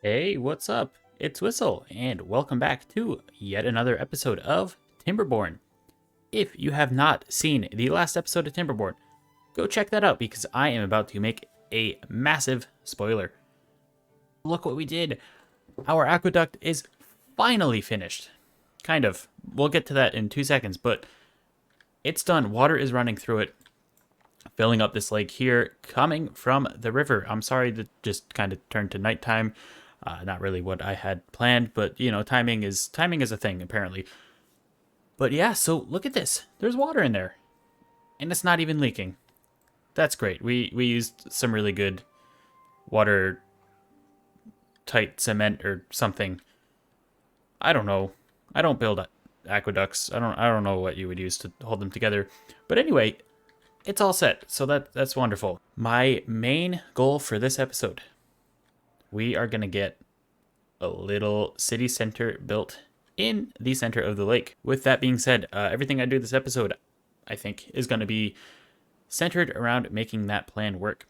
Hey, what's up? It's Whistle, and welcome back to yet another episode of Timberborn. If you have not seen the last episode of Timberborn, go check that out because I am about to make a massive spoiler. Look what we did! Our aqueduct is finally finished. Kind of. We'll get to that in 2 seconds, but it's done. Water is running through it, filling up this lake here, coming from the river. I'm sorry that just kind of turned to nighttime. Not really what I had planned, but you know, timing is a thing apparently. But yeah, so look at this. There's water in there, and it's not even leaking. That's great. We used some really good water tight cement or something. I don't know. I don't build aqueducts. I don't know what you would use to hold them together. But anyway, it's all set. So that's wonderful. My main goal for this episode, we are going to get a little city center built in the center of the lake. With that being said, everything I do this episode, I think, is going to be centered around making that plan work.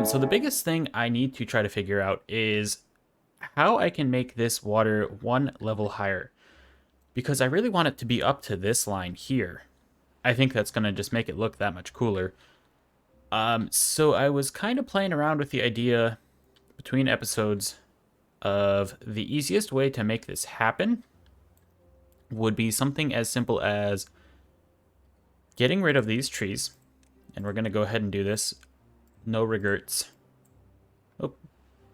So the biggest thing I need to try to figure out is how I can make this water one level higher, because I really want it to be up to this line here. I think that's going to just make it look that much cooler. So I was kind of playing around with the idea between episodes of the easiest way to make this happen would be something as simple as getting rid of these trees. And we're going to go ahead and do this. No regrets. Oh,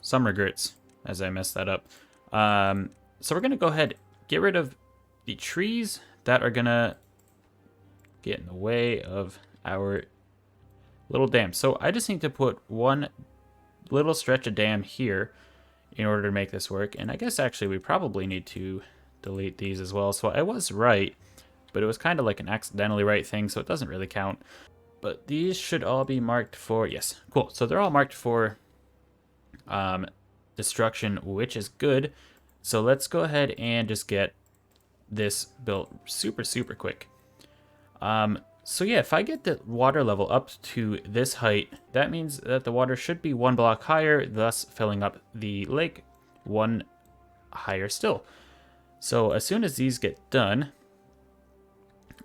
some regrets, as I messed that up. So we're going to go ahead, get rid of the trees that are going to get in the way of our little dam. So I just need to put one little stretch of dam here in order to make this work. And I guess actually we probably need to delete these as well. So I was right, but it was kind of like an accidentally right thing, so it doesn't really count. But these should all be marked for, yes, cool. So they're all marked for destruction, which is good. So let's go ahead and just get this built super, super quick. So yeah, if I get the water level up to this height, that means that the water should be one block higher, thus filling up the lake one higher still. So as soon as these get done,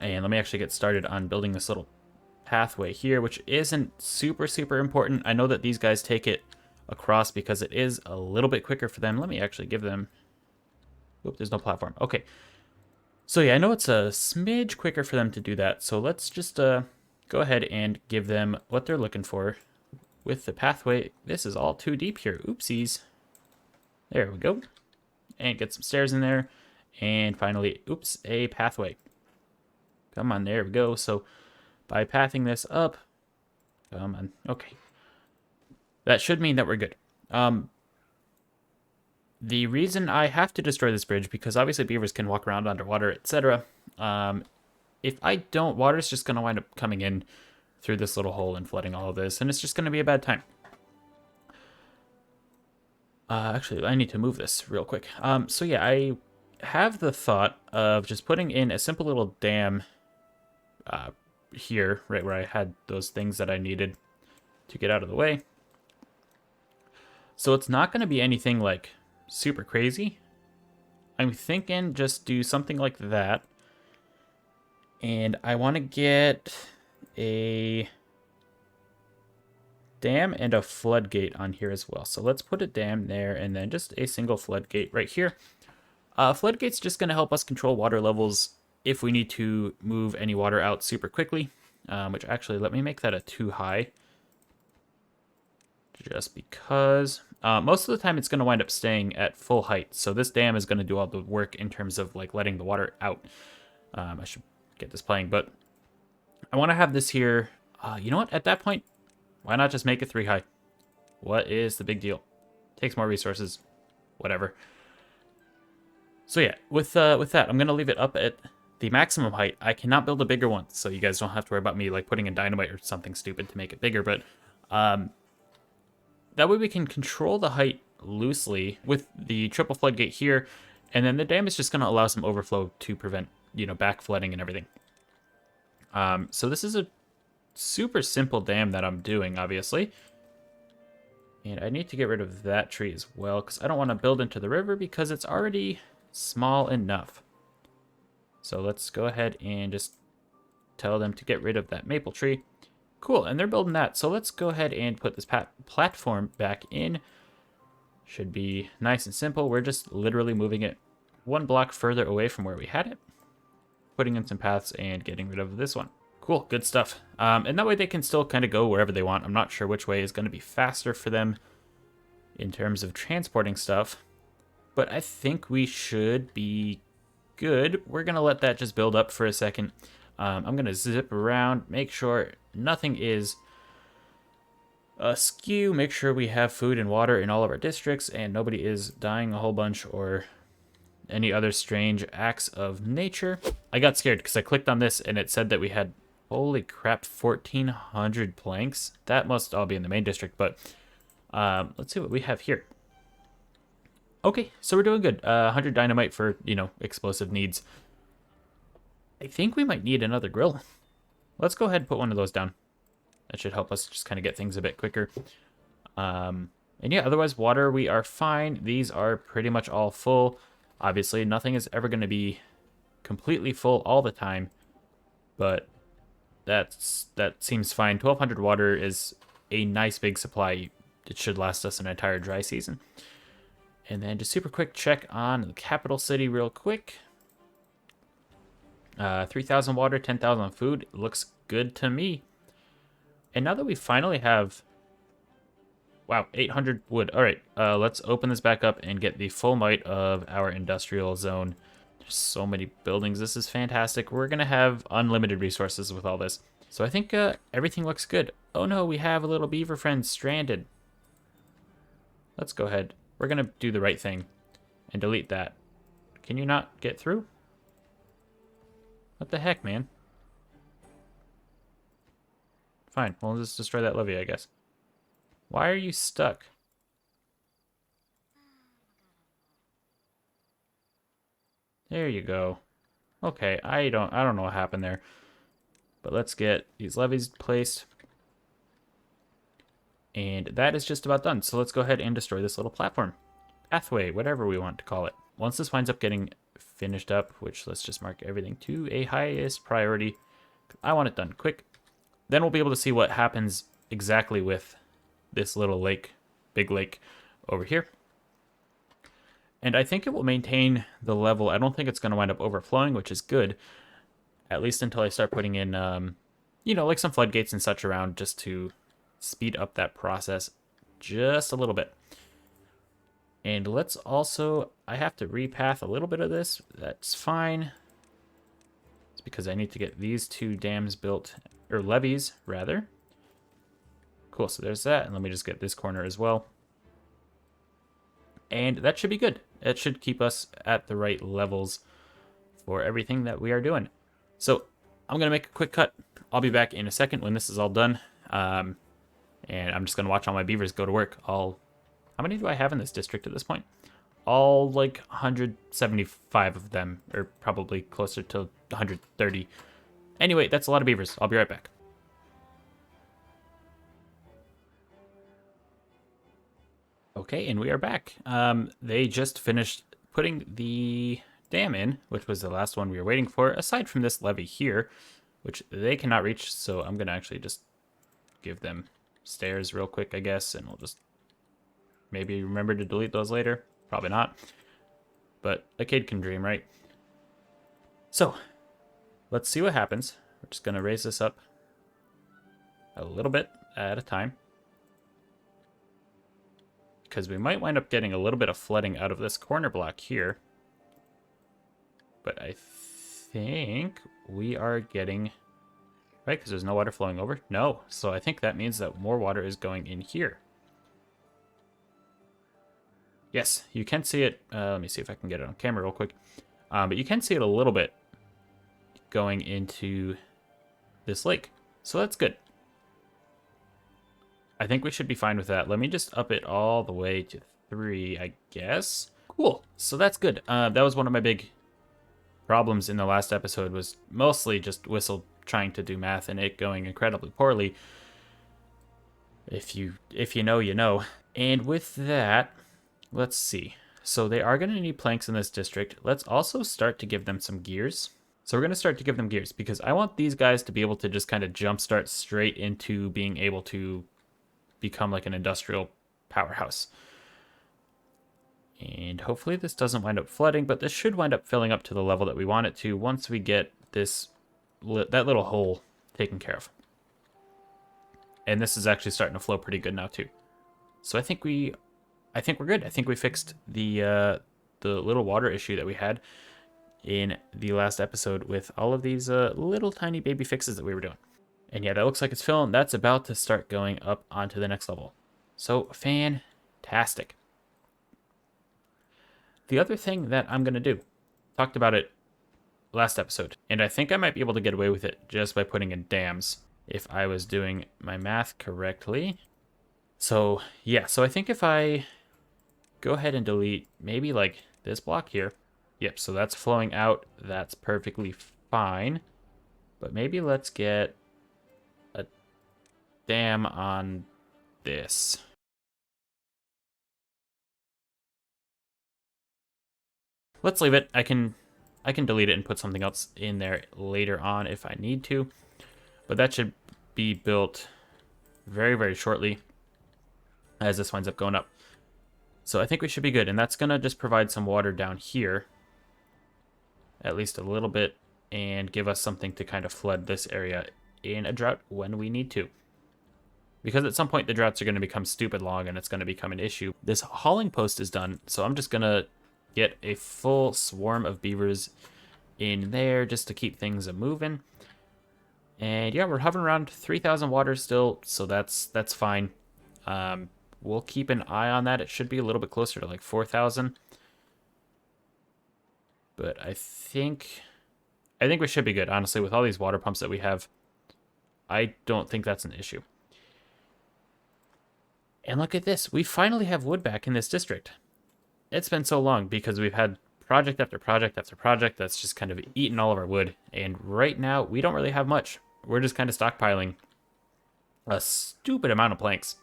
and let me actually get started on building this little pathway here, which isn't super, super important. I know that these guys take it across because it is a little bit quicker for them. Let me actually give them... Oop, there's no platform. Okay. So yeah, I know it's a smidge quicker for them to do that. So let's just go ahead and give them what they're looking for with the pathway. This is all too deep here. Oopsies. There we go. And get some stairs in there. And finally, oops, a pathway. Come on, there we go. So by pathing this up, come on, okay. That should mean that we're good. The reason I have to destroy this bridge, because obviously beavers can walk around underwater, etc. If I don't, water's just going to wind up coming in through this little hole and flooding all of this, and it's just going to be a bad time. Actually, I need to move this real quick. So yeah, I have the thought of just putting in a simple little dam here, right where I had those things that I needed to get out of the way. So it's not going to be anything like super crazy. I'm thinking just do something like that. And I want to get a dam and a floodgate on here as well. So let's put a dam there and then just a single floodgate right here. Floodgate's just going to help us control water levels if we need to move any water out super quickly. Which actually, let me make that a 2 high. Just because most of the time it's going to wind up staying at full height. So this dam is going to do all the work in terms of like letting the water out. I should get this playing, but I want to have this here. You know what? At that point, why not just make it 3 high? What is the big deal? Takes more resources. Whatever. So yeah, with that, I'm going to leave it up at the maximum height. I cannot build a bigger one, so you guys don't have to worry about me like putting in dynamite or something stupid to make it bigger, but that way we can control the height loosely with the triple floodgate here, and then the dam is just going to allow some overflow to prevent, you know, back flooding and everything. So this is a super simple dam that I'm doing, obviously. And I need to get rid of that tree as well, because I don't want to build into the river because it's already small enough. So let's go ahead and just tell them to get rid of that maple tree. Cool, and they're building that. So let's go ahead and put this platform back in. Should be nice and simple. We're just literally moving it one block further away from where we had it, putting in some paths and getting rid of this one. Cool, good stuff. And that way they can still kind of go wherever they want. I'm not sure which way is going to be faster for them in terms of transporting stuff, but I think we should be good. We're going to let that just build up for a second. I'm going to zip around, make sure nothing is askew, make sure we have food and water in all of our districts and nobody is dying a whole bunch or any other strange acts of nature. I got scared because I clicked on this and it said that we had, holy crap, 1,400 planks. That must all be in the main district, but let's see what we have here. Okay, so we're doing good. 100 dynamite for, explosive needs. I think we might need another grill. Let's go ahead and put one of those down. That should help us just kind of get things a bit quicker. And yeah, otherwise water, we are fine. These are pretty much all full. Obviously, nothing is ever going to be completely full all the time, but that seems fine. 1,200 water is a nice big supply. It should last us an entire dry season. And then just super quick check on the capital city real quick. 3,000 water, 10,000 food. Looks good to me. And now that we finally have, wow, 800 wood. All right, let's open this back up and get the full might of our industrial zone. There's so many buildings. This is fantastic. We're going to have unlimited resources with all this. So I think everything looks good. Oh no, we have a little beaver friend stranded. Let's go ahead. We're going to do the right thing and delete that. Can you not get through? What the heck, man? Fine, we'll just destroy that levee, I guess. Why are you stuck? There you go. Okay, I don't know what happened there. But let's get these levees placed. And that is just about done. So let's go ahead and destroy this little platform. Pathway, whatever we want to call it. Once this winds up getting finished up, which let's just mark everything to a highest priority. I want it done quick. Then we'll be able to see what happens exactly with this little lake, big lake over here. And I think it will maintain the level. I don't think it's going to wind up overflowing, which is good. At least until I start putting in, like some floodgates and such around just to speed up that process just a little bit. And let's also, I have to repath a little bit of this. That's fine. It's because I need to get these two dams built, or levees, rather. Cool, so there's that. And let me just get this corner as well. And that should be good. It should keep us at the right levels for everything that we are doing. So I'm going to make a quick cut. I'll be back in a second when this is all done. And I'm just going to watch all my beavers go to work. How many do I have in this district at this point? All like 175 of them, or probably closer to 130. Anyway, that's a lot of beavers. I'll be right back. Okay, and we are back. They just finished putting the dam in, which was the last one we were waiting for, aside from this levee here, which they cannot reach, so I'm going to actually just give them stairs real quick, I guess, and we'll just maybe remember to delete those later. Probably not. But a kid can dream, right? So, let's see what happens. We're just going to raise this up a little bit at a time, because we might wind up getting a little bit of flooding out of this corner block here. But I think we are getting, right, because there's no water flowing over? No, so I think that means that more water is going in here. Yes, you can see it. Let me see if I can get it on camera real quick. But you can see it a little bit going into this lake. So that's good. I think we should be fine with that. Let me just up it all the way to 3, I guess. Cool. So that's good. That was one of my big problems in the last episode, was mostly just Whistle trying to do math and it going incredibly poorly. If you know, you know. And with that, let's see. So they are going to need planks in this district. Let's also start to give them some gears. So we're going to start to give them gears because I want these guys to be able to just kind of jumpstart straight into being able to become like an industrial powerhouse. And hopefully this doesn't wind up flooding, but this should wind up filling up to the level that we want it to once we get that little hole taken care of. And this is actually starting to flow pretty good now too. So I think we're good. I think we fixed the little water issue that we had in the last episode with all of these little tiny baby fixes that we were doing. And yeah, that looks like it's filling. That's about to start going up onto the next level. So fantastic. The other thing that I'm going to do, talked about it last episode, and I think I might be able to get away with it just by putting in dams if I was doing my math correctly. So yeah, so I think if I go ahead and delete maybe like this block here. Yep, so that's flowing out. That's perfectly fine. But maybe let's get a dam on this. Let's leave it. I can delete it and put something else in there later on if I need to. But that should be built very, very shortly as this winds up going up. So I think we should be good. And that's going to just provide some water down here. At least a little bit. And give us something to kind of flood this area in a drought when we need to. Because at some point the droughts are going to become stupid long and it's going to become an issue. This hauling post is done. So I'm just going to get a full swarm of beavers in there just to keep things moving. And yeah, we're hovering around 3,000 water still, so that's fine. We'll keep an eye on that. It should be a little bit closer to like 4,000. But I think we should be good, honestly, with all these water pumps that we have. I don't think that's an issue. And look at this. We finally have wood back in this district. It's been so long because we've had project after project after project that's just kind of eaten all of our wood. And right now, we don't really have much. We're just kind of stockpiling a stupid amount of planks.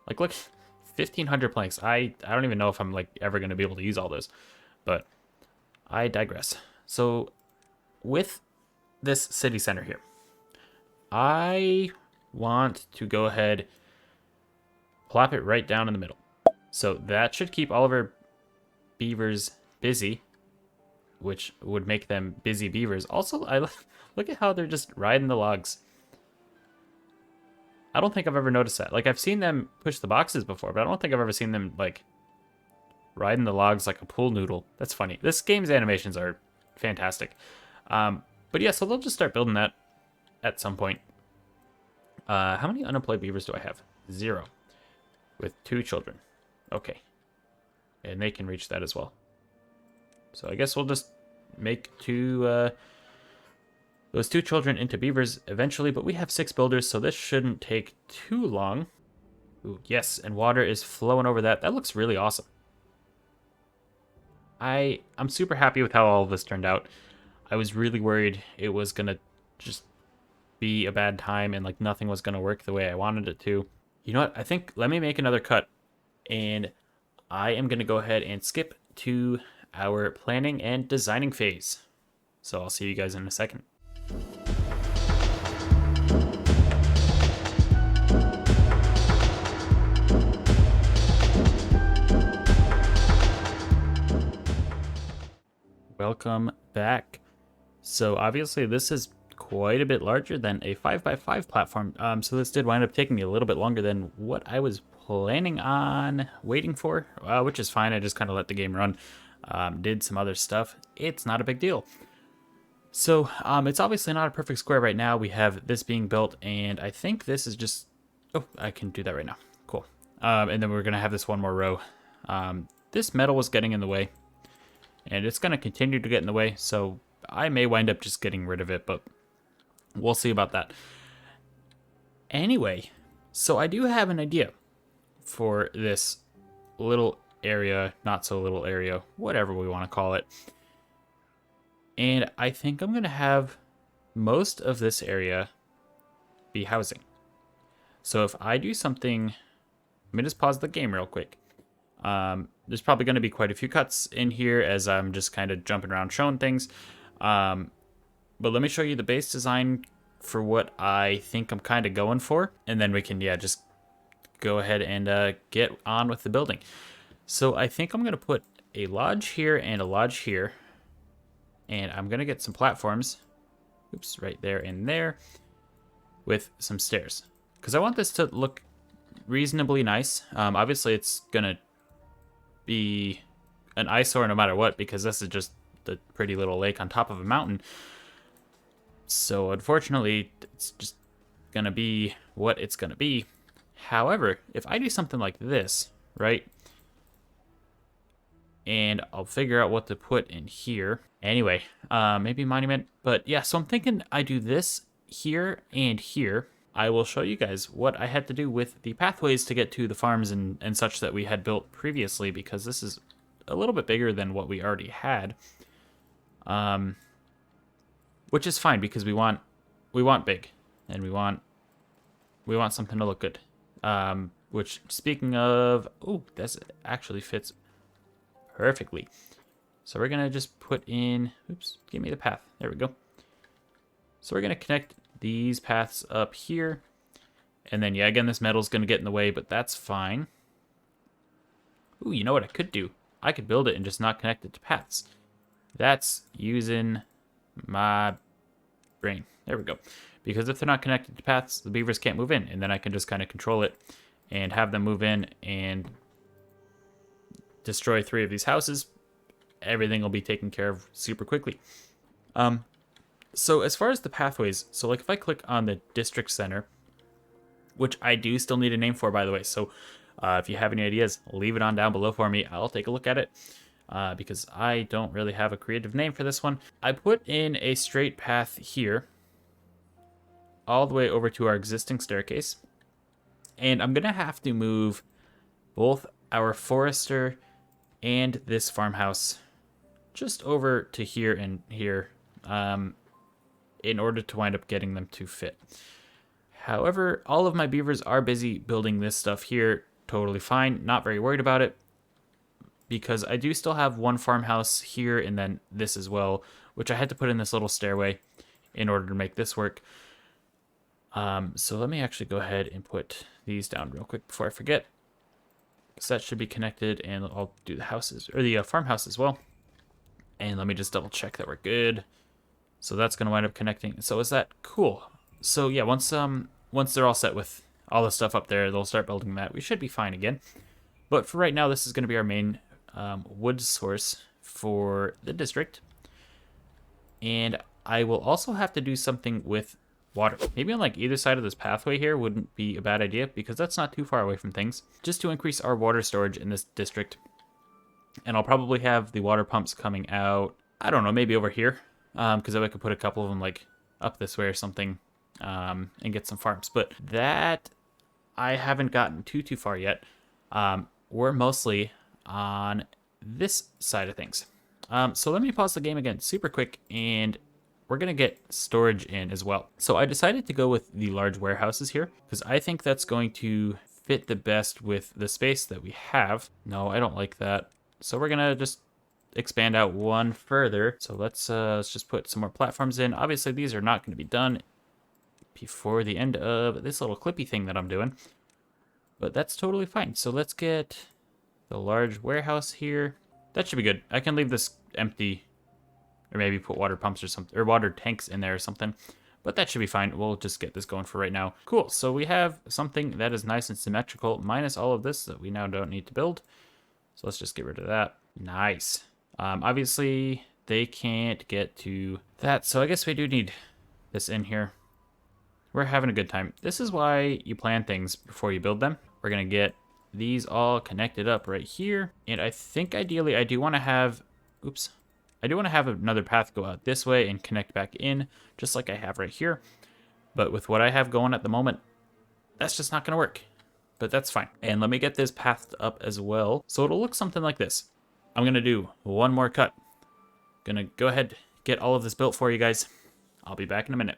Like, look, 1,500 planks. I don't even know if I'm, like, ever going to be able to use all those. But I digress. So, with this city center here, I want to go ahead, plop it right down in the middle. So that should keep all of our beavers busy, which would make them busy beavers. Also, I look at how they're just riding the logs. I don't think I've ever noticed that. Like, I've seen them push the boxes before, but I don't think I've ever seen them, like, riding the logs like a pool noodle. That's funny. This game's animations are fantastic. But yeah, so they'll just start building that at some point. How many unemployed beavers do I have? 0. With 2 children. Okay. And they can reach that as well. So I guess we'll just make those 2 children into beavers eventually, but we have 6 builders, so this shouldn't take too long. Ooh, yes, and water is flowing over that. That looks really awesome. I'm super happy with how all of this turned out. I was really worried it was gonna just be a bad time and like nothing was gonna work the way I wanted it to. You know what? I think let me make another cut, and I am gonna go ahead and skip to our planning and designing phase. So I'll see you guys in a second. Welcome back. So obviously this is quite a bit larger than a 5x5 platform. So this did wind up taking me a little bit longer than what I was planning on waiting for, which is fine. I just kind of let the game run. Did some other stuff. It's not a big deal. So it's obviously not a perfect square right now. We have this being built, and I think this is just... Oh, I can do that right now. Cool. And then we're going to have this one more row. This metal was getting in the way, and it's going to continue to get in the way, so I may wind up just getting rid of it, but we'll see about that. Anyway, so I do have an idea for this little area, not so little area, whatever we want to call it. And I think I'm going to have most of this area be housing. So if I do something, let me just pause the game real quick. There's probably going to be quite a few cuts in here as I'm just kind of jumping around showing things. But let me show you the base design for what I think I'm kind of going for. And then we can, yeah, just go ahead and get on with the building. So I think I'm going to put a lodge here and a lodge here. And I'm going to get some platforms. Oops, right there and there. With some stairs. Because I want this to look reasonably nice. Obviously, it's going to be an eyesore no matter what, because this is just the pretty little lake on top of a mountain. So unfortunately, it's just going to be what it's going to be. However, if I do something like this, right? And I'll figure out what to put in here. Anyway, maybe monument. But yeah, so I'm thinking I do this here and here. I will show you guys what I had to do with the pathways to get to the farms and such that we had built previously, because this is a little bit bigger than what we already had. Which is fine, because we want big, and we want something to look good. Which, speaking of, oh, this actually fits perfectly. So we're gonna just put in, oops, give me the path. There we go. So we're gonna connect these paths up here. And then, yeah, again, this metal's gonna get in the way, but that's fine. Ooh, you know what I could do? I could build it and just not connect it to paths. That's using my brain. There we go. Because if they're not connected to paths, the beavers can't move in, and then I can just kind of control it and have them move in and destroy 3 of these houses. Everything will be taken care of super quickly. So as far as the pathways, so like if I click on the district center, which I do still need a name for, by the way, so if you have any ideas, leave it on down below for me. I'll take a look at it. Because I don't really have a creative name for this one. I put in a straight path here, all the way over to our existing staircase. And I'm going to have to move both our forester and this farmhouse just over to here and here in order to wind up getting them to fit. However, all of my beavers are busy building this stuff here. Totally fine. Not very worried about it, because I do still have one farmhouse here and then this as well, which I had to put in this little stairway in order to make this work. So let me actually go ahead and put these down real quick before I forget, because that should be connected, and I'll do the houses, or the farmhouse as well. And let me just double check that we're good. So that's going to wind up connecting. So is that cool? So yeah, once they're all set with all the stuff up there, they'll start building that. We should be fine again. But for right now, this is going to be our main wood source for the district. And I will also have to do something with water. Maybe on like either side of this pathway here wouldn't be a bad idea, because that's not too far away from things. Just to increase our water storage in this district. And I'll probably have the water pumps coming out, I don't know, maybe over here. Because I could put a couple of them like up this way or something and get some farms. But that, I haven't gotten too far yet. We're mostly on this side of things. So let me pause the game again super quick, and we're going to get storage in as well. So I decided to go with the large warehouses here, because I think that's going to fit the best with the space that we have. No, I don't like that. So we're going to just expand out one further. So let's just put some more platforms in. Obviously, these are not going to be done before the end of this little clippy thing that I'm doing, but that's totally fine. So let's get the large warehouse here. That should be good. I can leave this empty, or maybe put water pumps or something, or water tanks in there or something, but that should be fine. We'll just get this going for right now. Cool. So we have something that is nice and symmetrical, minus all of this that we now don't need to build. So let's just get rid of that. Nice. Obviously, they can't get to that, so I guess we do need this in here. We're having a good time. This is why you plan things before you build them. We're going to get these all connected up right here. And I think ideally I do want to have, oops, I do want to have another path go out this way and connect back in, just like I have right here. But with what I have going at the moment, that's just not going to work. But that's fine. And let me get this pathed up as well. So it'll look something like this. I'm going to do one more cut. Going to go ahead, get all of this built for you guys. I'll be back in a minute.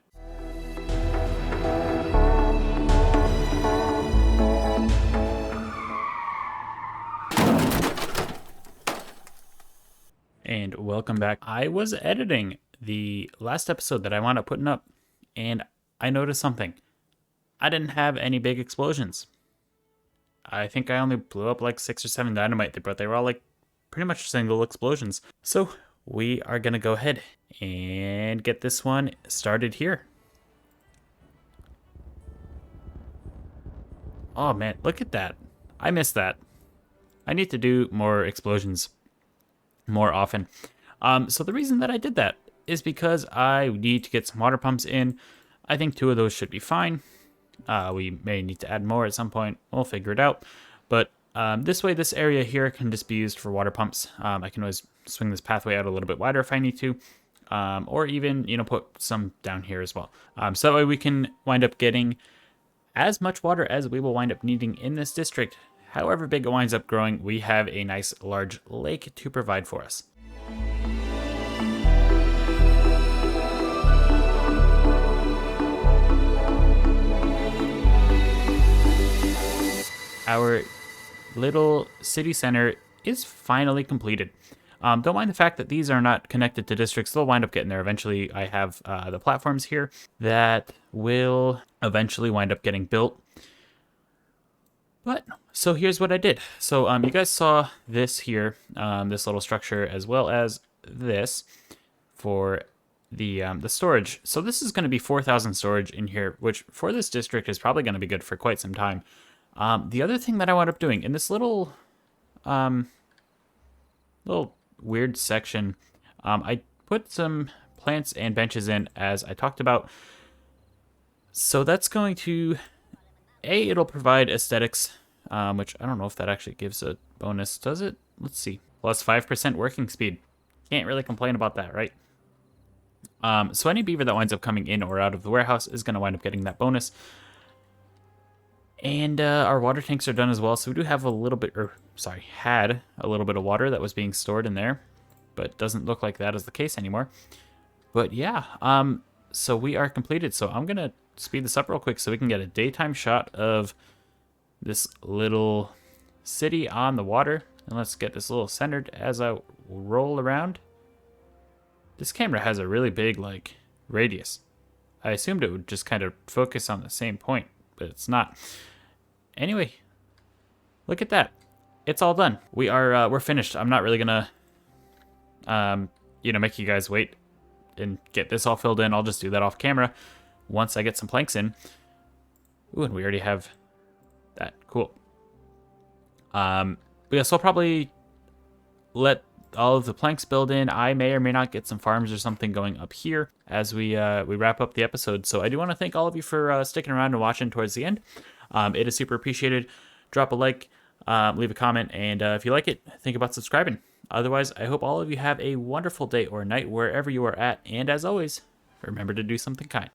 And welcome back. I was editing the last episode that I wound up putting up, and I noticed something. I didn't have any big explosions. I think I only blew up like 6 or 7 dynamite, but they were all like pretty much single explosions. So we are gonna go ahead and get this one started here. Oh man, look at that. I missed that. I need to do more explosions more often. So the reason that I did that is because I need to get some water pumps in. I think 2 of those should be fine. We may need to add more at some point. We'll figure it out. But this way, this area here can just be used for water pumps. I can always swing this pathway out a little bit wider if I need to. Or even, put some down here as well. So that way we can wind up getting as much water as we will wind up needing in this district. However big it winds up growing, we have a nice large lake to provide for us. Our little city center is finally completed. Don't mind the fact that these are not connected to districts. They'll wind up getting there eventually. I have the platforms here that will eventually wind up getting built. But, so here's what I did. So you guys saw this here, this little structure, as well as this for the storage. So this is going to be 4,000 storage in here, which for this district is probably going to be good for quite some time. The other thing that I wound up doing in this little weird section, I put some plants and benches in, as I talked about. So that's going to, it'll provide aesthetics, which I don't know if that actually gives a bonus. Does it? Let's see. Plus 5% working speed. Can't really complain about that, right? So any beaver that winds up coming in or out of the warehouse is going to wind up getting that bonus. And our water tanks are done as well, so we do have a little bit, had a little bit of water that was being stored in there, but doesn't look like that is the case anymore. But yeah, so we are completed. So I'm gonna speed this up real quick so we can get a daytime shot of this little city on the water. And let's get this a little centered as I roll around. This camera has a really big, like, radius. I assumed it would just kind of focus on the same point, but it's not. Anyway, look at that. It's all done. We're finished. I'm not really gonna, make you guys wait and get this all filled in. I'll just do that off camera once I get some planks in. Ooh, and we already have that. Cool. But yeah, so I'll probably let all of the planks build in. I may or may not get some farms or something going up here as we wrap up the episode. So I do want to thank all of you for sticking around and watching towards the end. It is super appreciated. Drop a like, leave a comment, and if you like it, think about subscribing. Otherwise, I hope all of you have a wonderful day or night wherever you are at. And as always, remember to do something kind.